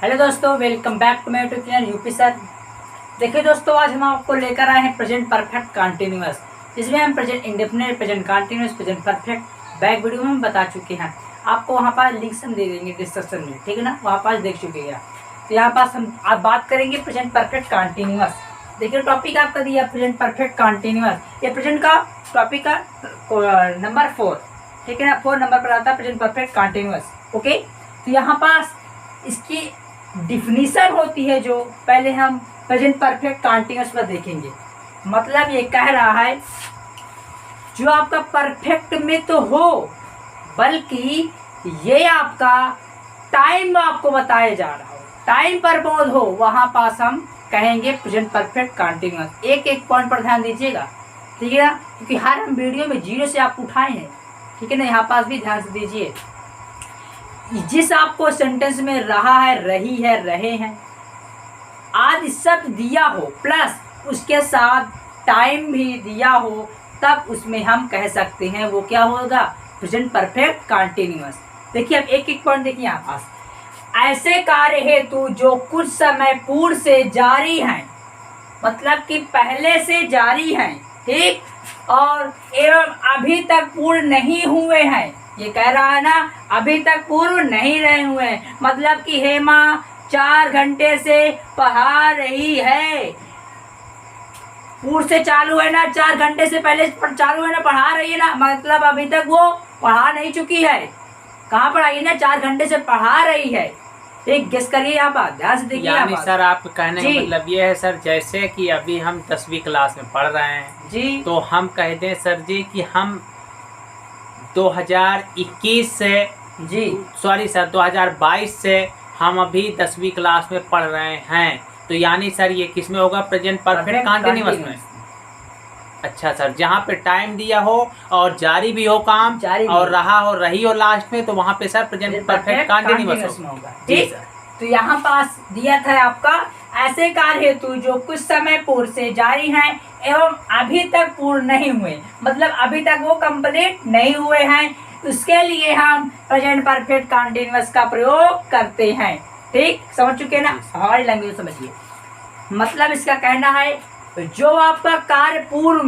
Hello दोस्तों, welcome back to my YouTube channel UP sir. देखिए दोस्तों, आज हम आपको लेकर आए हैं प्रेजेंट परफेक्ट कंटिन्यूअस। इसमें हम present indefinite, present continuous, present perfect back video में हम बता चुके हैं। आपको वहाँ पर लिंक्स हम दे देंगे डिस्क्रिप्शन में, ठीक है ना, वहाँ पास देख चुके हैं। तो यहाँ पास हम आप बात करेंगे प्रेजेंट परफेक्ट कंटिन्यूअस। देखिए टॉपिक आपका दिया प्रेजेंट परफेक्ट कंटिन्यूअस। ये प्रेजेंट का टॉपिक का नंबर 4, ठीक है ना, 4 नंबर पर आता है प्रेजेंट परफेक्ट कंटिन्यूअस। ओके, तो यहाँ पास इसकी डिफिनीशन होती है जो पहले हम प्रेजेंट परफेक्ट कंटीन्यूअस पर देखेंगे। मतलब ये कह रहा है जो आपका परफेक्ट में तो हो, बल्कि ये आपका टाइम आपको बताया जा रहा हो, टाइम पर बोध हो, वहां पास हम कहेंगे प्रेजेंट परफेक्ट कंटीन्यूअस। एक एक पॉइंट पर ध्यान दीजिएगा, ठीक है ना, क्योंकि हर हम वीडियो में जीरो से आप उठाए हैं, ठीक है ना। यहाँ पास भी ध्यान से दीजिए, जिस आपको सेंटेंस में रहा है, रही है, रहे हैं आदि शब्द दिया हो, प्लस उसके साथ टाइम भी दिया हो, तब उसमें हम कह सकते हैं वो क्या होगा, प्रेजेंट परफेक्ट कंटीन्यूअस। देखिए अब एक एक पॉइंट देखिए यहाँ पास। ऐसे कार्य हेतु जो कुछ समय पूर्व से जारी हैं, मतलब कि पहले से जारी हैं, ठीक, और एवं अभी तक पूर्ण नहीं हुए हैं। ये कह रहा है ना, अभी तक पूर्ण नहीं रहे हुए हैं, मतलब कि हेमा 4 घंटे से पढ़ा रही है। पूर्व से चालू है ना, 4 घंटे से पहले चालू है ना, पढ़ा रही है ना, मतलब अभी तक वो पढ़ा नहीं चुकी है। कहाँ पढ़ाई ना, 4 घंटे से पढ़ा रही है। एक गेस करिए आप, ध्यान से देखिए। यानी सर आप कहने का मतलब ये है सर, जैसे कि अभी हम 10वीं क्लास में पढ़ रहे हैं जी, तो हम कह दें सर जी कि हम 2021 से जी, सॉरी सर 2022 से हम अभी 10वीं क्लास में पढ़ रहे हैं। तो यानी सर ये किस में होगा, प्रेजेंट परफेक्ट कंटीन्यूअस में। अच्छा सर, जहाँ पे टाइम दिया हो और जारी भी हो काम, और रहा हो, रही हो लास्ट में, तो वहाँ पे सर प्रेजेंट परफेक्ट कंटीन्यूअस होगा। जी सर। तो यहाँ पास दिया था आपका, ऐसे कार्य हेतु जो कुछ समय पूर्व से जारी हैं एवं अभी तक पूर्ण नहीं हुए, मतलब अभी तक वो कंप्लीट नहीं हुए हैं, उसके लिए हम प्रेजेंट परफेक्ट कंटीन्यूअस का प्रयोग करते हैं। ठीक, समझ चुके ना, हमारी लैंग्वेज समझिए। मतलब इसका कहना है जो आपका कार्य पूर्व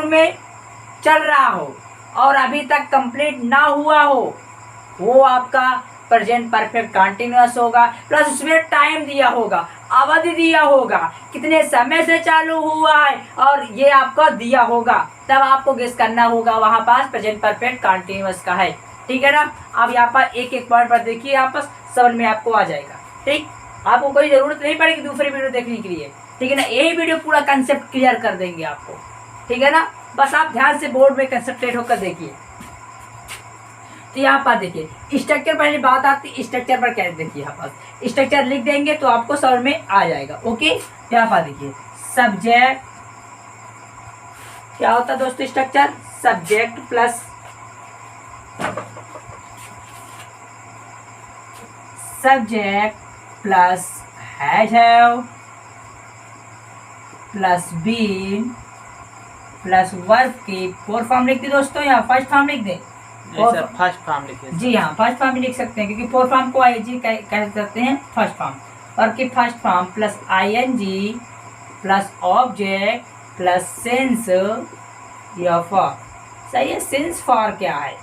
में चल रहा हो और अभी तक कंप्लीट ना हुआ हो, वो आपका प्रेजेंट परफेक्ट कंटीन्यूअस होगा। प्लस उसमें टाइम दिया होगा, अवधि दिया होगा, कितने समय से चालू हुआ है, और ये आपको दिया होगा, तब आपको गेस करना होगा वहां पास प्रेजेंट परफेक्ट कंटीन्यूअस का है। ठीक है ना। अब यहाँ पर एक एक पॉइंट पर देखिए, आपस समझ में आपको आ जाएगा। ठीक, आपको कोई जरूरत नहीं पड़ेगी दूसरी वीडियो देखने के लिए, ठीक है ना। यही वीडियो पूरा कंसेप्ट क्लियर कर देंगे आपको, ठीक है ना। बस आप ध्यान से बोर्ड में कंसेंट्रेट होकर देखिए। तो यहाँ पर देखिए स्ट्रक्चर, पहले बात आती स्ट्रक्चर पर क्या, देखिए यहाँ पर स्ट्रक्चर लिख देंगे तो आपको समझ में आ जाएगा। ओके, यहाँ पर देखिए सब्जेक्ट क्या होता है दोस्तों, structure subject plus has have plus been plus verb की 4 फॉर्म लिख दी दोस्तों, यहाँ फर्स्ट फॉर्म लिख दे। फर्स्ट फॉर्म लिखिए जी हाँ, फर्स्ट फॉर्म भी लिख सकते हैं, क्योंकि 4 फॉर्म को आईएनजी कह सकते हैं फर्स्ट फॉर्म। वर्ब की first form plus ING plus object plus since या फॉर। सही है। सिंस फॉर क्या है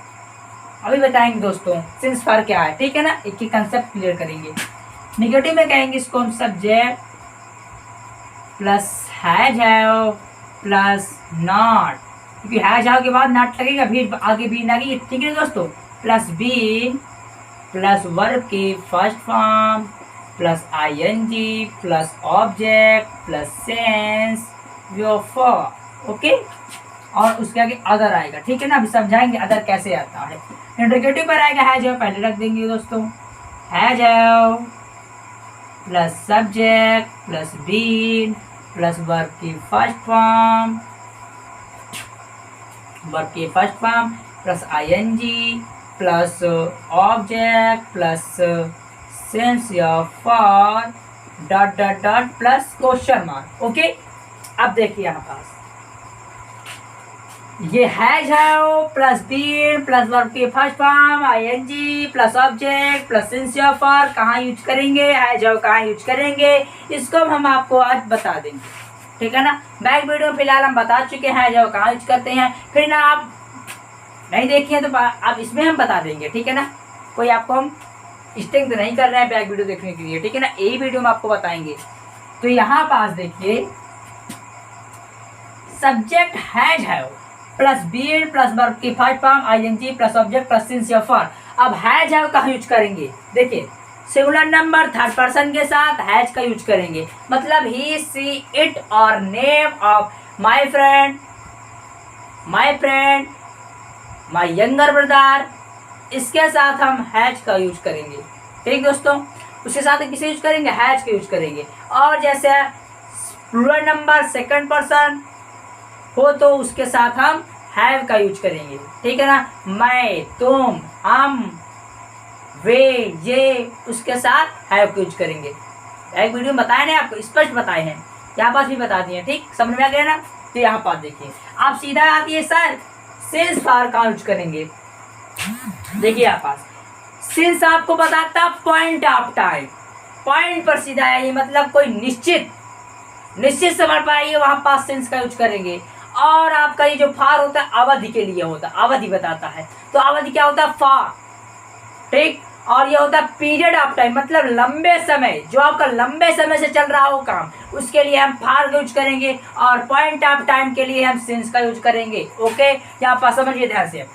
अभी बताएंगे दोस्तों, सिंस फॉर क्या है, ठीक है ना। एक ही कंसेप्ट क्लियर करेंगे। निगेटिव में कहेंगे इसको हम subject plus has have plus not, क्योंकि हैज हैव के बाद नॉट लगेगा, भी आगे भी लगेगी, ठीक है दोस्तों। प्लस बीन प्लस वर्ब की first form plus ING plus object plus since यो फॉर। ओके, और उसके आगे अदर आएगा, ठीक है ना। अभी समझाएंगे अदर कैसे आता है। इंट्रोगेटिव पर आएगा हैज हैव, पहले रख देंगे दोस्तों, has have plus subject plus been plus verb की first form plus ING plus object plus since या for dot dot dot plus question mark. Okay, अब देखिए यहाँ पास ये हैज है प्लस बीन प्लस वर्ब की first form ING plus object plus since या फॉर कहाँ यूज करेंगे, हैज है कहाँ यूज करेंगे, इसको हम आपको आज बता देंगे, ठीक है ना। बैक वीडियो फिलहाल हम बता चुके हैं हैज है कहाँ यूज करते हैं, फिर ना आप नहीं देखिए तो आप इसमें हम बता देंगे, ठीक है ना। कोई आपको हम स्टिंग तो नहीं कर रहे हैं बैक वीडियो देखने के लिए, ठीक है ना, यही वीडियो में आपको बताएंगे। तो यहाँ पास देखिए सब्जेक्ट हैज है प्लस बीन प्लस वर्ब की first form ING plus object plus since या फॉर। अब हैज है कहाँ यूज करेंगे, देखिए सिंगुलर नंबर थर्ड पर्सन के साथ हैज का यूज करेंगे, मतलब ही सी इट और name of my friend my younger brother, इसके साथ हम हैज का यूज करेंगे, ठीक दोस्तों। उसके साथ किसे यूज करेंगे, हैज का यूज करेंगे। और जैसे प्लूरल नंबर सेकंड पर्सन हो तो उसके साथ हम हैव का यूज करेंगे, ठीक है ना। मैं, तुम, हम, वे, ये, उसके साथ हैव का यूज करेंगे। एक वीडियो में बताए ना आपको, स्पष्ट बताए हैं, यहाँ पास भी बता दिए, ठीक, समझ में आ गया ना। तो यहाँ पास देखिए आप सीधा आती है सर सिंस फॉर का यूज करेंगे। देखिए यहाँ पास सिंस आपको बताता पॉइंट ऑफ टाइम, पॉइंट पर सीधा है, मतलब कोई निश्चित समय पर आइए, वहां पास सिंस का यूज करेंगे। और आपका ये जो फार होता है अवधि के लिए होता है, अवधि बताता है, तो अवधि क्या होता है, फार, ठीक। और ये होता है पीरियड ऑफ टाइम, मतलब लंबे समय, जो आपका लंबे समय से चल रहा हो काम, उसके लिए हम फार का यूज करेंगे। और पॉइंट ऑफ टाइम के लिए हम सिंस का यूज करेंगे, ओके। यहाँ पर समझिए ध्यान से,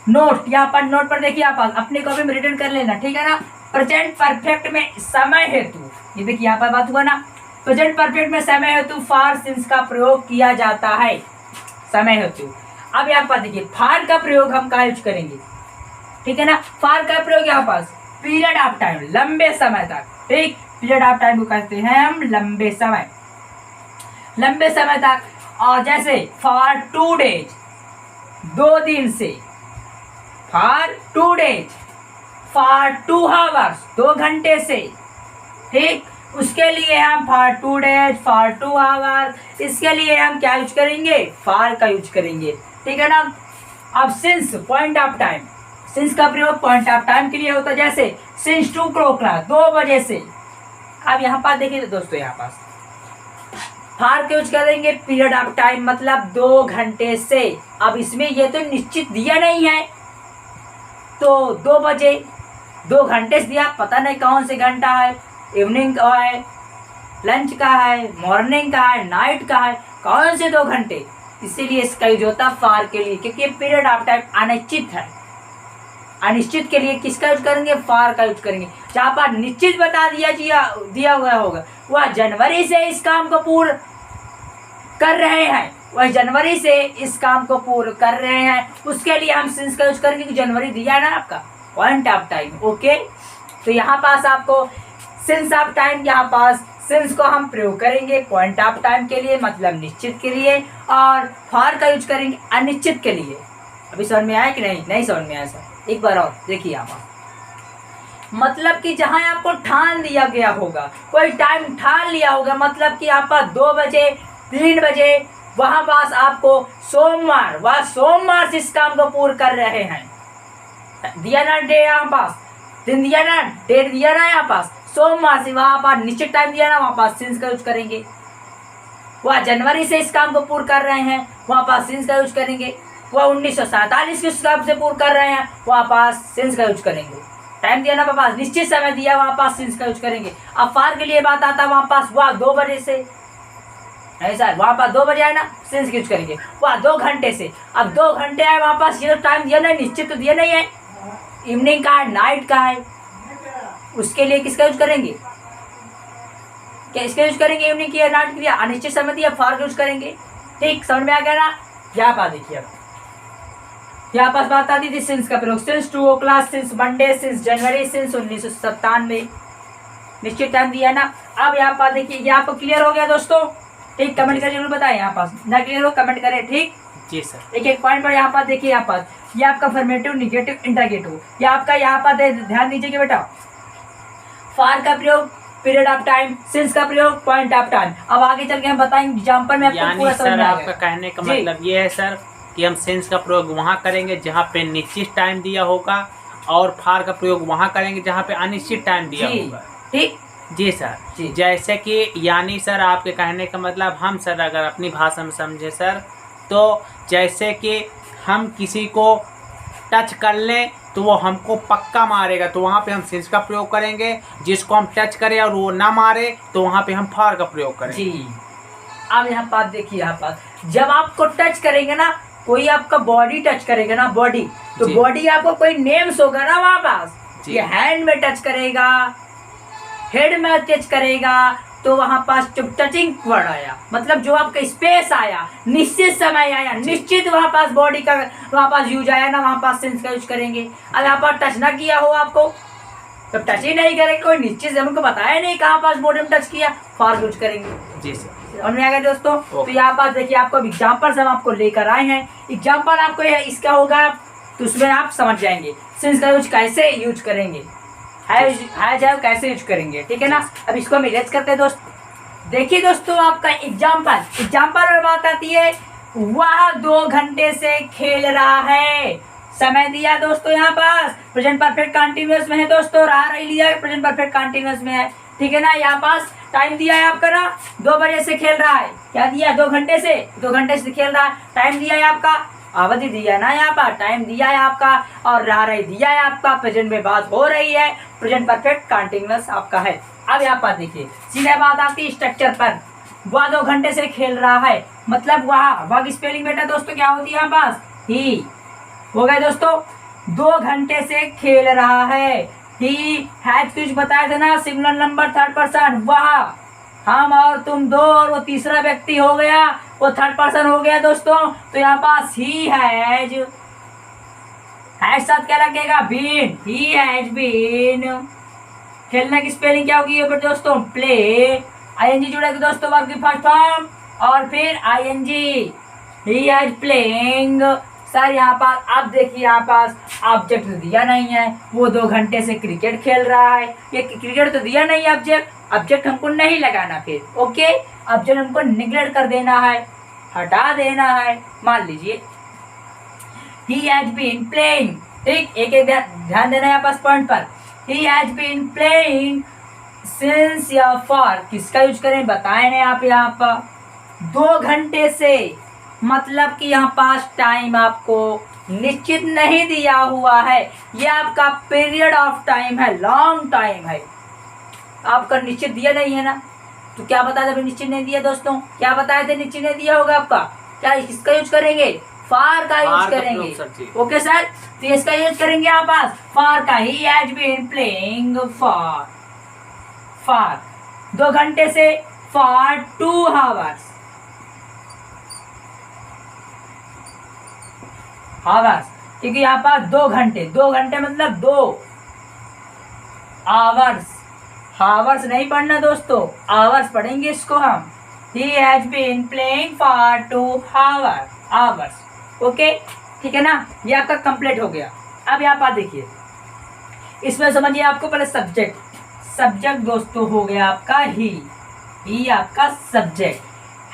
नोट, यहाँ पर नोट पर देखिए, आप अपनी कॉपी में रिटर्न कर लेना, ठीक है ना। प्रेजेंट परफेक्ट में समय हेतु, ये देखिए यहाँ पर बात हुआ ना, प्रेजेंट परफेक्ट में समय हेतु फार सिंस का प्रयोग किया जाता है, समय हेतु। अब यहाँ पर देखिए फार का प्रयोग हम कहाँ यूज करेंगे, ठीक है ना। फार का प्रयोग यहाँ पास पीरियड ऑफ टाइम, लंबे समय तक, ठीक। पीरियड ऑफ टाइम को कहते हैं हम लंबे समय तक। और जैसे फॉर 2 डेज, 2 दिन से, फॉर 2 डेज, फॉर 2 आवर्स, 2 घंटे से, ठीक। उसके लिए हम फॉर 2 डेज, फॉर 2 आवर्स, इसके लिए हम क्या यूज करेंगे, फार का यूज करेंगे, ठीक है ना। अब since point of time, since का प्रयोग पॉइंट ऑफ टाइम के लिए होता है, जैसे सिंस 2 o'clock, 2 बजे से। अब यहाँ पर देखिए दोस्तों, यहाँ पास फार का यूज करेंगे पीरियड ऑफ टाइम, मतलब 2 घंटे से। अब इसमें ये तो निश्चित दिया नहीं है, तो 2 बजे, 2 घंटे से दिया, पता नहीं कौन से घंटा है, इवनिंग का है, लंच का है, मॉर्निंग का है, नाइट का है, कौन से 2 घंटे, इसीलिए इसका यूज होता है फार के लिए, क्योंकि पीरियड ऑफ टाइम अनिश्चित है। अनिश्चित के लिए किसका यूज करेंगे, फार का यूज करेंगे। जहाँ पर निश्चित बता दिया हुआ होगा, वह जनवरी से इस काम को पूर्ण कर रहे हैं, वह जनवरी से इस काम को पूर्ण कर रहे हैं, उसके लिए हम सिंस का यूज करेंगे, कि जनवरी दिया है ना आपका पॉइंट ऑफ टाइम, ओके। तो यहाँ पास आपको सिंस ऑफ टाइम, यहाँ पास सिंस को हम प्रयोग करेंगे पॉइंट ऑफ टाइम के लिए, मतलब निश्चित के लिए, और फार का यूज करेंगे अनिश्चित के लिए। अभी समझ में आया कि नहीं समझ में आया सर, एक बार और देखिए आप, मतलब कि जहां आपको ठान दिया गया होगा, कोई टाइम ठान लिया होगा, मतलब कि आपका 2 बजे 3 बजे, वहां पास आपको सोमवार से इस काम को पूर्ण कर रहे हैं, दिया ना डे, यहाँ पास दिन दिया ना, डेट दिया ना, यहाँ पास सोमवार से, वहां पर निश्चित टाइम दिया ना, वहां पास सिंस का यूज करेंगे। वह जनवरी से इस काम को पूर्ण कर रहे हैं, वहां पास सिंस का यूज करेंगे। वह 1947 के हिसाब से पूर्ण कर रहे हैं, वहां पास सिंस का यूज करेंगे। टाइम दिया ना पास, निश्चित समय दिया, वहां पास सिंस का यूज करेंगे। अब फार के लिए बात आता है, वहां पास वह 2 बजे से, नहीं सर, वहां पास 2 बजे आए ना, सिंस यूज करेंगे। वह 2 घंटे से, अब 2 घंटे आए, वहां पास ये टाइम दिया नहीं, निश्चित तो दिया नहीं है, इवनिंग का है, नाइट का है, उसके लिए किसका यूज करेंगे, क्या इसका यूज करेंगे, इवनिंग की, नाइट की, अनिश्चित समय दिया, फार का यूज करेंगे, ठीक। समझ में आ गया ना। यहाँ पास देखिए, यहाँ पास बात आती थी सिंस का प्रयोग, since 2 o'clock, since Monday, since January, since 1997, निश्चित टाइम दिया ना। अब यहाँ पास देखिए, ये आपको क्लियर हो गया दोस्तों, ठीक। कमेंट करके जरूर बताएं, यहाँ पास ना क्लियर हो कमेंट करें, ठीक जी सर। एक पॉइंट पर यहाँ पास देखिए, यहाँ पास ये आपका अफर्मेटिव, निगेटिव, इंटरगेटिव, ये आपका यहाँ पर ध्यान दीजिए कि बेटा फार का प्रयोग पीरियड ऑफ टाइम, सिंस का प्रयोग, पॉइंट ऑफ टाइम। अब आगे चल के हम बताएंगे एग्जाम्पल में आपको यानी पूरा समझ सर में आ आपका जाएगा। कहने का जी। मतलब ये है सर कि हम सिंस का प्रयोग वहाँ करेंगे जहाँ पे निश्चित टाइम दिया होगा, और फार का प्रयोग वहाँ करेंगे जहाँ पे अनिश्चित टाइम दिया जी होगा। ठीक। जी सर। जी। जैसे कि यानी सर आपके कहने का मतलब हम सर अगर अपनी भाषा में समझे सर, तो जैसे कि हम किसी को टच कर लें तो वो हमको पक्का मारेगा, तो वहाँ पे हम सिंस का प्रयोग करेंगे। जिसको हम टच करें और वो ना मारे तो वहाँ पे हम फार का प्रयोग करेंगे। जी। अब यहाँ बात देखिए, यहाँ बात जब आपको टच करेंगे ना, कोई आपका बॉडी टच करेगा ना, बॉडी, तो जी। बॉडी आपको कोई नेम्स होगा ना वहाँ पास। जी। ये हैंड में टच करेगा, हेड में टच करेगा, तो वहां पास जो टचिंग वर्ड आया, मतलब जो आपका स्पेस आया, निश्चित समय आया, निश्चित वहां पास बॉडी का वहां पास यूज आया ना, वहां पास सेंस का यूज करेंगे। अगर यहाँ पर टच ना किया हो आपको, तो टच ही नहीं करेंगे, कोई निश्चित से हमको बताया नहीं कहाँ पास बॉडी में टच किया, फॉर यूज करेंगे। जी सर। समझ में आ गया दोस्तों। तो यहाँ पास देखिए, आपको एग्जाम्पल हम आपको लेकर आए हैं। एग्जाम्पल आपको इसका होगा तो उसमें आप समझ जाएंगे सेंस का यूज कैसे यूज करेंगे, है जाए कैसे यूज करेंगे, ठीक है ना। अब इसको हम इरेज करते हैं दोस्त। देखिए दोस्तों, आपका एग्जाम्पल और बात आती है, वह 2 घंटे से खेल रहा है। समय दिया दोस्तों, यहाँ पास प्रेजेंट परफेक्ट कंटीन्यूअस में है दोस्तों, रहा रही लिया प्रेजेंट परफेक्ट कंटीन्यूअस में है, ठीक है ना। यहाँ पास टाइम दिया है आपका ना, 2 बजे से खेल रहा है। क्या दिया? 2 घंटे से खेल रहा है। टाइम दिया है आपका, अवधि दिया है ना, यहाँ पर टाइम दिया है आपका, और रहा रही दिया है आपका, प्रेजेंट में बात हो रही है, प्रेजेंट परफेक्ट कंटीन्यूअस आपका है। अब यहाँ पर देखिए, सीधे बात आती है स्ट्रक्चर पर। वह 2 घंटे से खेल रहा है, मतलब वह की स्पेलिंग बेटा दोस्तों क्या होती है यहाँ पास? ही। हो गए दोस्तों, 2 घंटे से खेल रहा है। ही हैज कुछ बताया था ना, सिंगुलर नंबर थर्ड पर्सन, वह, हम और तुम 2 और वो तीसरा व्यक्ति हो गया, वो थर्ड पर्सन हो गया दोस्तों। तो यहाँ पास ही हैज साथ क्या लगेगा? बीन। He has been. खेलने की स्पेलिंग क्या होगी ये दोस्तों? प्ले। आईएनजी जुड़ेगा दोस्तों वर्ब की फर्स्ट फॉर्म, और फिर ING. He has playing. Sir यहाँ पास अब देखिए, यहाँ पास ऑब्जेक्ट तो दिया नहीं है, वो 2 घंटे से क्रिकेट खेल रहा है। ये क्रिकेट तो दिया नहीं है ऑब्जेक्ट हमको नहीं लगाना फिर, ओके। ऑब्जेक्ट हमको निगलेक्ट कर देना है, हटा देना है। मान लीजिए ही हैज बीन प्लेइंग, ठीक। एक ध्यान देना है यहाँ पास पॉइंट पर। He has been playing since या फॉर किसका यूज करें बताए नहीं आप यहाँ पर। 2 घंटे से मतलब कि यहाँ पास टाइम आपको निश्चित नहीं दिया हुआ है, ये आपका पीरियड ऑफ टाइम है, लॉन्ग टाइम है, आपका निश्चित दिया नहीं है ना। तो क्या बताया था निश्चित नहीं दिया दोस्तों? क्या बताए थे निश्चित नहीं दिया होगा आपका? क्या इसका यूज करेंगे? फार का यूज करेंगे, ओके सर। तो इसका यूज करेंगे आप पास फार का। ही हैज बीन प्लेइंग फार 2 घंटे से, फॉर 2 आवर्स। क्योंकि यहाँ पास 2 घंटे मतलब 2 आवर्स नहीं पढ़ना दोस्तों, आवर्स पढ़ेंगे इसको हम। He has been playing for 2 hours, okay, ठीक है ना। ये आपका कंप्लीट हो गया। अब यहाँ पर देखिए, इसमें समझिए आपको पहले सब्जेक्ट दोस्तों हो गया आपका ही आपका सब्जेक्ट।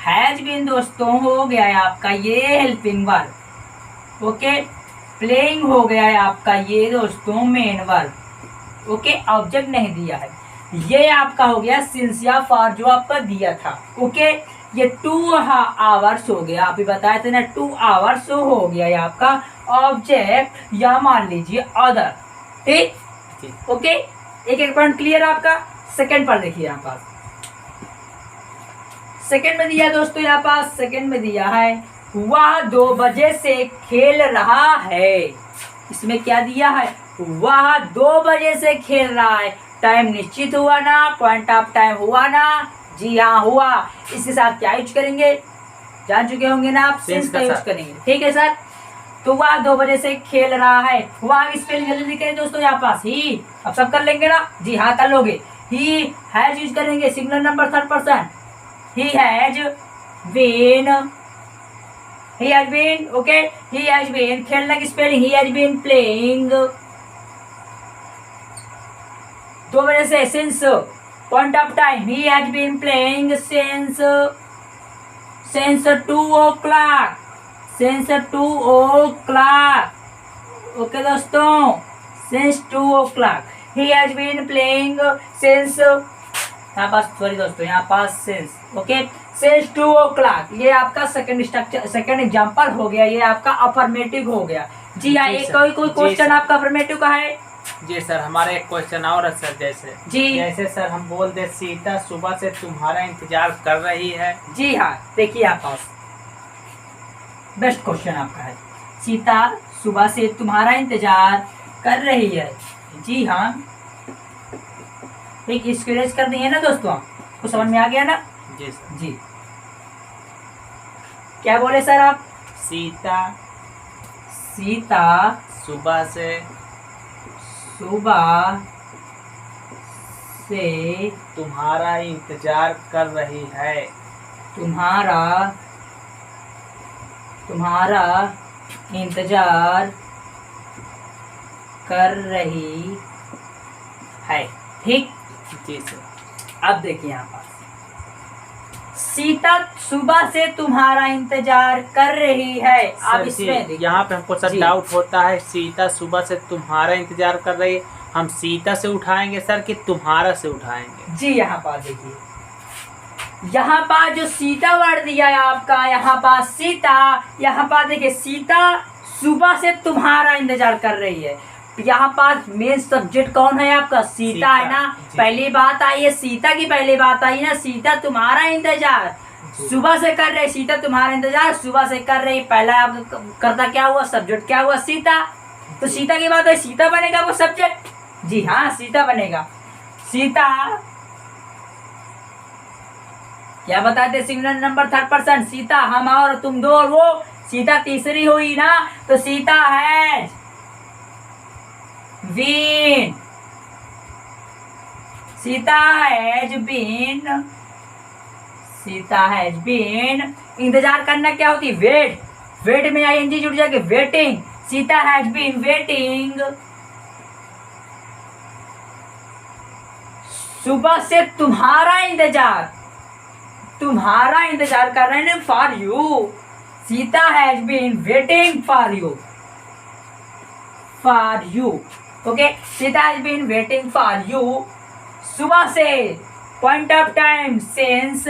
हैज बीन दोस्तों हो गया है आपका ये हेल्पिंग वर्ब, ओके। प्लेइंग हो गया है आपका ये दोस्तों मेन वर्ब, ओके। ऑब्जेक्ट नहीं दिया है। ये आपका हो गया सिंस या फॉर जो आपका दिया था, ओके। ये 2 आवर्स हो गया, आप ही बताए थे ना 2 आवर्स हो गया ये आपका ऑब्जेक्ट, या मान लीजिए अदर, ठीक, ओके। एक पॉइंट क्लियर आपका। सेकंड पर देखिए, यहाँ पास सेकंड में दिया दोस्तों, यहाँ पास सेकंड में दिया है वह 2 बजे से खेल रहा है। इसमें क्या दिया है? वह 2 बजे से खेल रहा है। टाइम निश्चित हुआ ना, पॉइंट ऑफ टाइम हुआ ना? जी हाँ हुआ। इसके साथ क्या यूज करेंगे? जान चुके होंगे ना आप, सिंस का यूज करेंगे, ठीक है सर। तो वह 2 बजे से खेल रहा है, वह स्पेलिंग जल्दी लिखे दोस्तों यहाँ पास। ही अब सब कर लेंगे ना? जी हाँ कर लोगे। ही हैज यूज करेंगे, singular number third person. He has been, okay. He has been, खेलने की spelling he has been playing. 2 बजे से since Point of time. He has been playing since 2 o'clock. Since 2 o'clock. Okay दोस्तों, since 2 o'clock. He has been playing since, यहाँ पास sorry दोस्तों, यहाँ पास since, okay, since 2 o'clock. ये आपका सेकंड स्ट्रक्चर, सेकंड एग्जाम्पल हो गया, ये आपका अफर्मेटिव हो गया। जी हाँ, एक कोई क्वेश्चन आपका अफर्मेटिव का है? जी सर, हमारा एक क्वेश्चन और है सर, जैसे सर हम बोल दे सीता सुबह से तुम्हारा इंतजार कर रही है। जी हाँ, देखिए आप पास बेस्ट क्वेश्चन आपका है, सीता सुबह से तुम्हारा इंतजार कर रही है। जी हाँ, एक स्क्रेच कर दिए ना दोस्तों, आपको समझ में आ गया ना? जी सर। जी, क्या बोले सर आप? सीता सुबह से तुम्हारा इंतजार कर रही है। तुम्हारा इंतजार कर रही है। ठीक, जी सर। अब देखिए यहाँ पास, सीता सुबह से तुम्हारा इंतजार कर रही है। अब इसमें यहाँ पे हमको सर डाउट होता है, सीता सुबह से तुम्हारा इंतजार कर रही है, हम सीता से उठाएंगे सर कि तुम्हारा से उठाएंगे? जी, यहाँ पास देखिए, यहाँ पास जो सीता वर्ड दिया है आपका, यहाँ पास सीता, यहाँ पास देखिए सीता सुबह से तुम्हारा इंतजार कर रही है। यहाँ पास मेन सब्जेक्ट कौन है आपका? सीता है ना। पहली बात आई है सीता की, पहली बात आई ना, सीता तुम्हारा इंतजार सुबह से कर रही, सीता तुम्हारा इंतजार सुबह से कर रही। पहला आप करता क्या हुआ? सब्जेक्ट क्या हुआ? सीता। तो सीता की बात है, सीता बनेगा वो सब्जेक्ट। जी हाँ, सीता बनेगा। सीता क्या बताते? Singular number third person, Sita हम और तुम दो और वो, सीता तीसरी हुई ना, तो Sita has been, Sita has been, इंतजार करना क्या होती? वेट, वेट में आईएनजी जुड़ जाएगी, waiting. Sita has been waiting, सुबह से तुम्हारा इंतजार कर रहे हैं for you. Sita has been waiting for you, okay. Sita has been waiting for you सुबह से, point of time since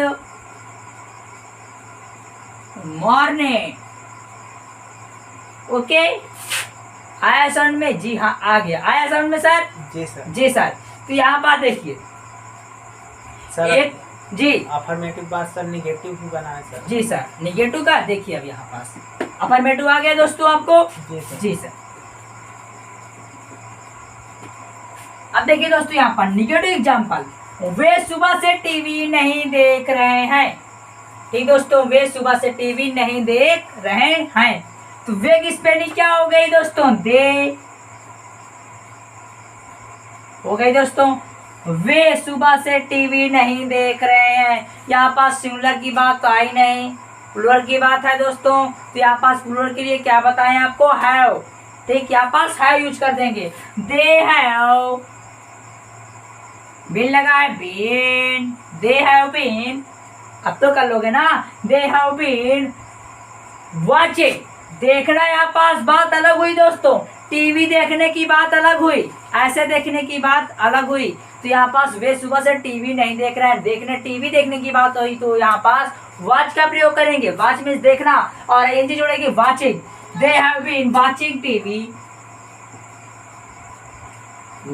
morning, okay. आया समझ में? जी हाँ, आ गया। आया समझ में सर? जी सर। जी सर। तो यहाँ बात देखिए सर, एक, जी अफर्मेटिव बात सर निगेटिव भी बना है सर। जी सर, निगेटिव का देखिए, अब यहाँ पास अफर्मेटिव आ गया दोस्तों आपको। जी सर। जी सर। अब देखिए दोस्तों, यहाँ पर निगेटिव एग्जाम्पल, वे सुबह से टीवी नहीं देख रहे हैं। ठीक दोस्तों, वे सुबह से टीवी नहीं देख रहे हैं, तो वे की स्पेलिंग क्या हो गई दोस्तों? दे हो गई दोस्तों। वे सुबह से टीवी नहीं देख रहे हैं, यहाँ पास सिंगुलर की बात तो आई नहीं, प्लूरल की बात है दोस्तों। तो यहाँ पास प्लूरल के लिए क्या बताएं आपको? हैव। ठीक, यहाँ पास हैव यूज कर देंगे। दे हैव बीन लगा है, बीन, दे हैव बीन, अब तो कर लोगे ना। दे हैव बीन वाचिंग, देखना, यहाँ पास बात अलग हुई दोस्तों। टीवी देखने की बात अलग हुई, ऐसे देखने की बात अलग हुई। तो यहाँ पास वे सुबह से टीवी नहीं देख रहे हैं, टीवी देखने की बात हुई, तो यहाँ पास वॉच का प्रयोग करेंगे। वॉच मीन्स देखना, और एनजी जोड़ेगी watching. They have been watching TV,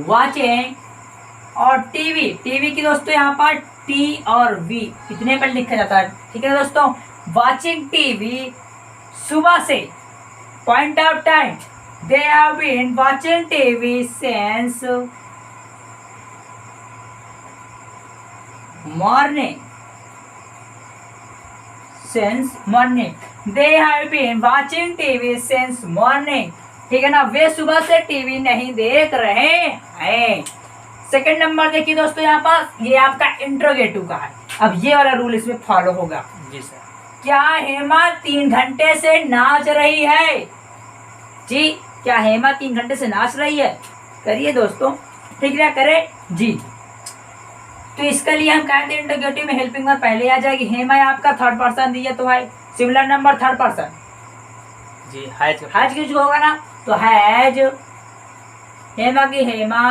watching, और टीवी की दोस्तों यहाँ पर टी और वी इतने पर लिखा जाता है। ठीक है दोस्तों, वाचिंग टीवी सुबह से, point of time, they have been watching TV since morning, they have been watching TV since morning। ठीक है ना, वे सुबह से टीवी नहीं देख रहे हैं। सेकंड नंबर देखिए दोस्तों, यहाँ पास ये आपका इंट्रोगेटिव का है। अब ये वाला रूल इसमें फॉलो होगा। जी सर। क्या हेमा 3 घंटे से नाच रही है? जी, क्या हेमा 3 घंटे से नाच रही है? करिए दोस्तों, ठीक है, करे जी। तो इसके लिए हम कहते हैं इंटरोगेटिव में हेल्पिंग वर्ब पहले आ जाएगी। हेमा आपका थर्ड पर्सन दिया तो है सिमिलर नंबर थर्ड पर्सन जी हैज हैज किसको होगा ना, तो हैज हेमा की हेमा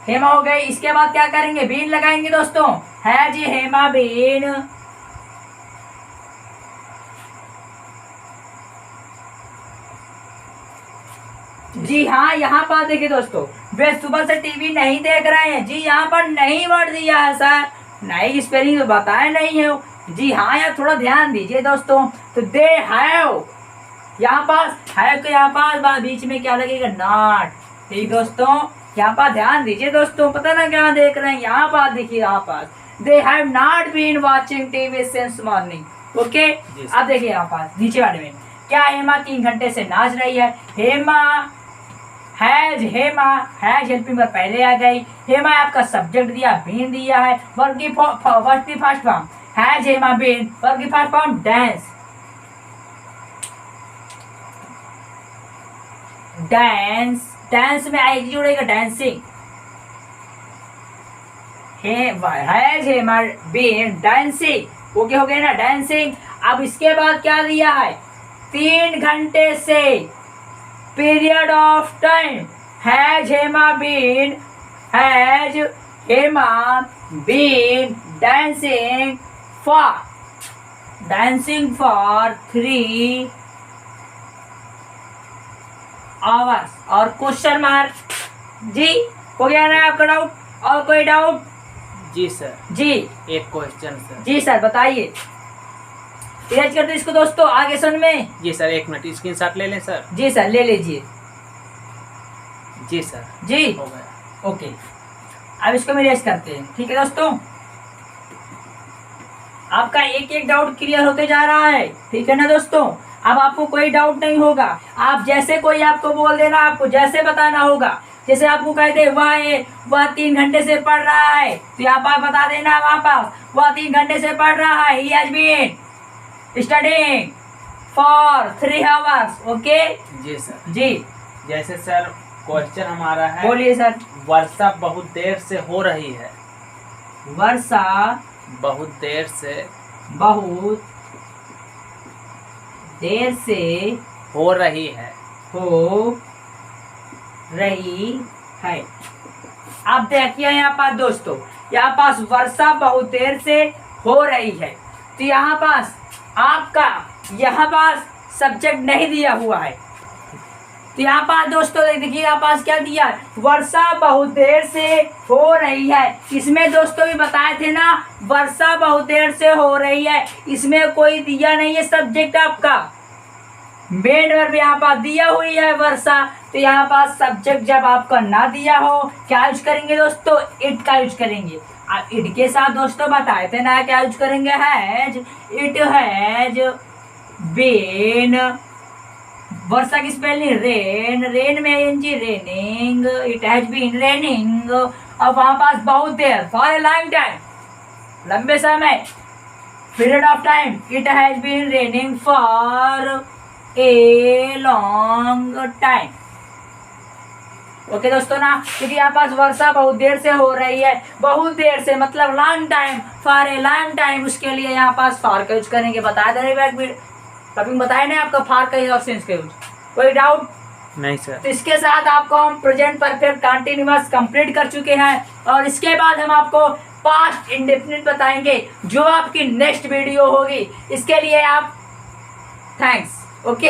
हेमा हो गई। इसके बाद क्या करेंगे, बीन लगाएंगे दोस्तों। हैज हेमा बीन, जी हाँ यहाँ पर देखिए दोस्तों, वे सुबह से टीवी नहीं देख रहे हैं। जी यहाँ पर नहीं वर्ड दिया है सर, नहीं स्पेलिंग तो बताया नहीं है। जी हाँ यार थोड़ा ध्यान दीजिए दोस्तों। तो दे हैव, यहाँ पास हैव के यहाँ पास बीच में क्या लगेगा, नॉट। ठीक दोस्तों, यहाँ पर ध्यान दीजिए दोस्तों, पता ना क्या देख रहे हैं। यहाँ पास देखिए, यहाँ पास they have not been watching TV since morning. Okay, अब देखिए यहाँ पास नीचे वाले में क्या, हेमा 3 घंटे से नाच रही है। Hema has, Hema has helping verb पहले आ गई। हेमा आपका सब्जेक्ट दिया, बीन दिया है। वर्ब की first form has Hema been, verb की first form dance. Dance, dance में आएगी जुड़ेगा dancing. Has Hema been dancing. Okay हो गया ना, डांसिंग। अब इसके बाद क्या दिया है, 3 घंटे से, period of time has Hema been, has Hema been dancing for 3 hours. और क्वेश्चन मार्क। जी हो गया ना आपका डाउट, और कोई डाउट? जी सर, जी एक क्वेश्चन सर। जी सर बताइए, तेज करते इसको दोस्तों आगे सुन में। जी सर, 1 मिनट स्क्रीनशॉट ले लें सर। जी सर ले लीजिए। जी सर, जी हो गया। ओके, अब इसको मेरेज करते हैं। ठीक है दोस्तों, आपका एक एक डाउट क्लियर होते जा रहा है। ठीक है ना दोस्तों, अब आपको कोई डाउट नहीं होगा। आप जैसे कोई आपको बोल देना, आपको जैसे बताना होगा। जैसे आपको कहते वह 3 घंटे से पढ़ रहा है, तो यहाँ पर बता देना वहाँ पास वह 3 घंटे से पढ़ रहा है। He has been studying for 3 hours. Okay जी सर। जी, जैसे सर क्वेश्चन हमारा है, बोलिए सर। वर्षा बहुत देर से हो रही है। वर्षा बहुत देर से, बहुत देर से हो रही है। हो रही है। आप देखिए यहाँ पास दोस्तों, यहाँ पास वर्षा बहुत देर से हो रही है। तो यहाँ पास आपका यहाँ पास सब्जेक्ट नहीं दिया हुआ है। तो यहाँ पास दोस्तों देखिए, यहाँ पास क्या दिया है, वर्षा बहुत देर से हो रही है। इसमें दोस्तों भी बताए थे ना, वर्षा बहुत देर से हो रही है, इसमें कोई दिया नहीं है सब्जेक्ट आपका। मेन वर्ब यहाँ पास दिया हुई है वर्षा। तो यहाँ पास सब्जेक्ट जब आपका ना दिया हो, क्या यूज करेंगे दोस्तों, इट का यूज करेंगे। अब इट के साथ दोस्तों बताए थे ना क्या यूज करेंगे, हैज। इट हैज बीन, वर्षा की स्पेलिंग रेन, रेन में NG raining, it has been raining. अब वहां पास बहुत देर, फॉर ए लॉन्ग टाइम, लंबे समय, period of time, it has been raining for a long time. Okay दोस्तों ना, क्योंकि यहाँ पास वर्षा बहुत देर से हो रही है, बहुत देर से मतलब long time, for a long time, उसके लिए यहाँ पास फॉर का यूज करेंगे। बताया था नहीं कभी बताया नहीं आपका फॉर का यूज और सिंस का यूज, कोई डाउट नहीं सर। तो इसके साथ आपको हम प्रेजेंट परफेक्ट कंटीन्यूअस कंप्लीट कर चुके हैं, और इसके बाद हम आपको पास्ट इंडेफिनिट बताएंगे, जो आपकी नेक्स्ट वीडियो होगी। इसके लिए आप थैंक्स। ओके।